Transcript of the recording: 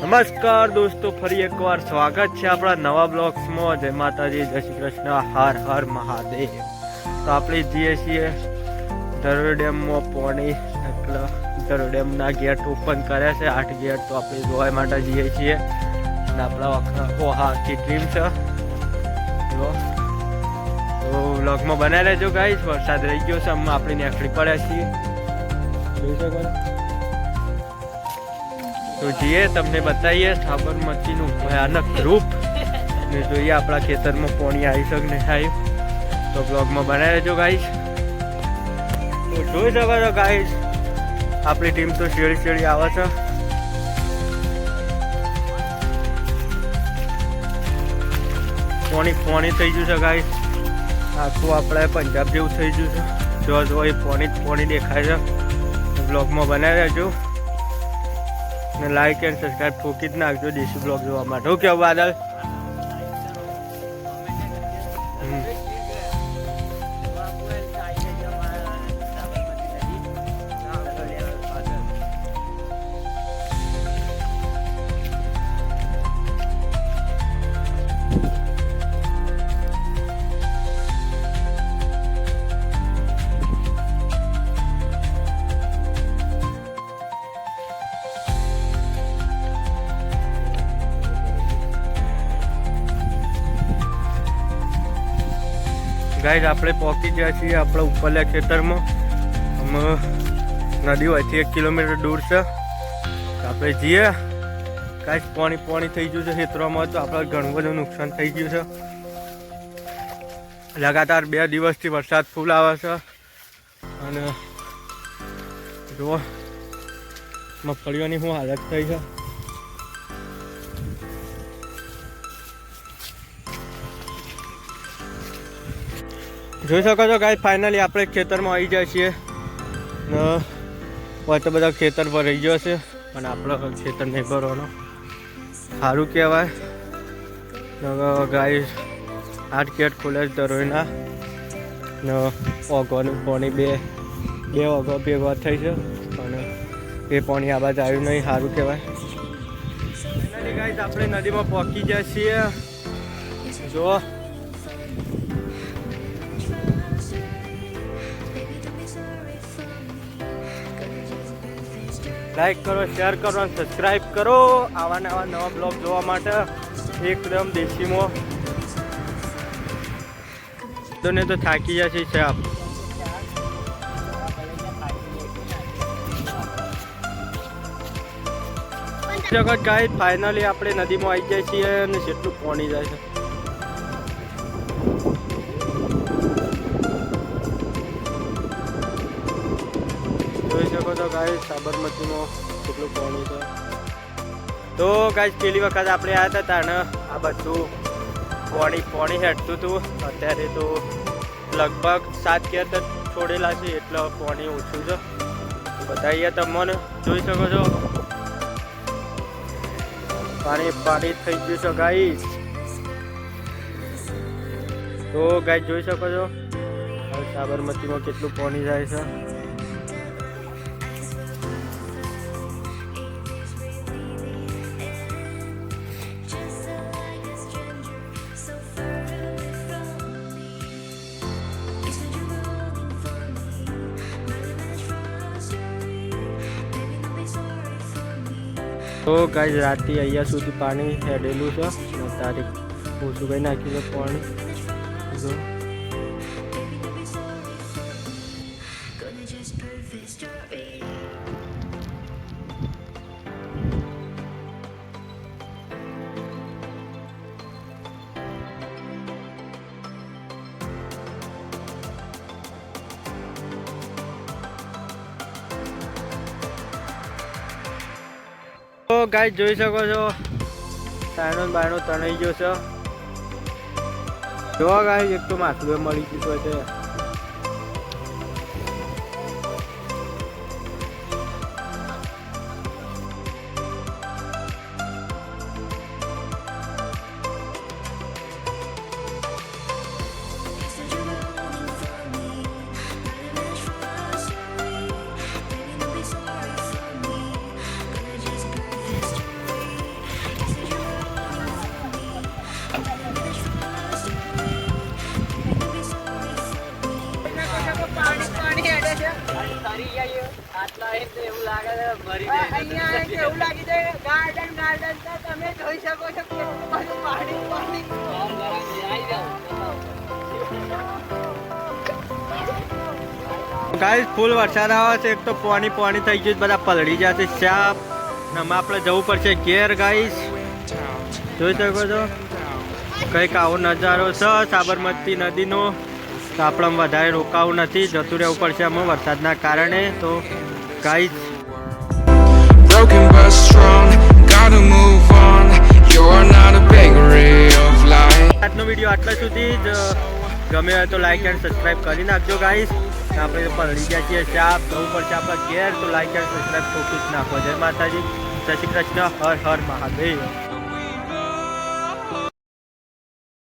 નમસ્કાર દોસ્તો, ફરી એકવાર સ્વાગત છે આપણા નવા બ્લોગ્સમાં. જય માતાજી, જય શ્રી કૃષ્ણ, હર હર મહાદેવ. તો આપણે જઈએ છીએ ધરોઈ ડેમમાં પાણી, એટલે ધરોઈ ડેમના ગેટ ઓપન કર્યા છે 8 ગેટ. તો આપણે જોવા માટે જઈએ છીએ અને આપણા આખી ટીમ છે. તો વ્લોગમાં બનાવી લેજો ગાઈસ. વરસાદ રહી ગયો છે, આપણે નીકળી પડ્યા છીએ. જોઈ શકો તો જઈએ, તમને બતાવીએ સાબરમતીનું ભયાનક રૂપ ને જોઈએ આપણા ખેતરમાં પાણી આવી શકે ને આવ્યું. તો બ્લોગમાં બનાવી લેજો ગાઈસ. તો જોઈ શકો છો ગાઈસ, આપણી ટીમ તો શેડી આવે છે. પાણી થઈ ગયું છે ગાઈસ. આખું આપણે પંજાબ જેવું થઈ ગયું છે. જો એ પાણી દેખાય છે. બ્લોગમાં બનાવી લેજો ને લાઈક એન્ડ સબસ્ક્રાઈબ ઠોકી જ નાખજો દેશી બ્લોગ જોવા માટે. હું કેવું બાદલ? ગાઈસ, આપણે પહોંચી ગયા છીએ આપણા ઉપરલા ખેતરમાં. નદી હોયથી 1 કિલોમીટર દૂર છે. આપણે જઈએ ગાઈસ. પાણી થઈ ગયું છે ખેતરોમાં, તો આપણે ઘણું બધું નુકસાન થઈ ગયું છે. લગાતાર 2 દિવસથી વરસાદ ફૂલ આવે છે અને જો મગફળીઓની શું હાલત થઈ છે. જોઈ શકો છો ગાઈસ, ફાઇનલી આપણે ખેતરમાં આવી જાય છીએ ને હોય તો બધા ખેતર પર રહી ગયો છે, પણ આપણો ખેતર નહીં ભરવાનો. સારું કહેવાય. ગાઈસ 8 ગેટ ખોલે છે ધરોઈના ને ઓગવાનું પાણી બે ઓગો ભેગા થઈ છે, અને એ પાણી આ બાજુ આવ્યું નહીં. સારું કહેવાય. ફાઇનલી ગાઈસ, આપણે નદીમાં પહોંચી જાય છીએ. જો લાઈક કરો, શેર કરો અને સબસ્ક્રાઈબ કરો આવા નવા બ્લોગ જોવા માટે. એકદમ દેશીમાં તો થાકી જશે સાહેબ. જગત ગાઈસ, ફાઇનલી આપણે નદીમાં આવી જાય છીએ અને જેટલું પાણી જાય છે. જોઈ શકો છો ગાઈસ, સાબરમતીમાં કેટલું પાણી છે. તો ગાઈસ, પેલી વખત આપણે આવ્યા હતા તાણે આ બધું પાણી હેઠતું હતું. અત્યારે તો લગભગ 7 ગેટ છોડેલા છે, એટલે પાણી ઓછું છે. બતાવીએ તમને. જોઈ શકો છો પાણી થઈ ગયું છે ગાઈસ. તો ગાઈસ, જોઈ શકો છો હવે સાબરમતીમાં કેટલું પાણી જાય છે. તો ગાઈસ, રાતે અહીંયા સુધી પાણી હેડેલું છે. તારીખ ઓછું કઈ નાખ્યું છે પાણી. જો તો ગાઈસ, જોઈ શકો છો બાયણો તણાઈ ગયો છે. જો ગાઈસ, એક તો માછલું મળી ગયું છે. ગાઈસ ફૂલ વરસાદ આવે છે, એક તો પાણી થઈ ગયું, બધા પલળી જશે સાપ. આમાં આપણે જવું પડશે ઘેર. ગાઈસ જોઈ શકો છો કંઈક આવો નજારો છે સાબરમતી નદીનો. તો આપણે વધારે રોકાવું નથી, જતું રહેવું પડશે આમાં વરસાદના કારણે. તો ગાઈસ આજનો વિડીયો આટલા સુધી જ. ગમે હોય તો લાઈક એન્ડ સબસ્ક્રાઈબ કરી નાખજો ગાઈસ. આપણે પલળી ગયા છીએ સાપ, જવું પડશે આપણા ઘેર. તો લાઈક એન્ડ સબસ્ક્રાઈબ ફોકસ નાખો. જય માતાજી, જય શ્રી કૃષ્ણ, હર હર મહાદેવ.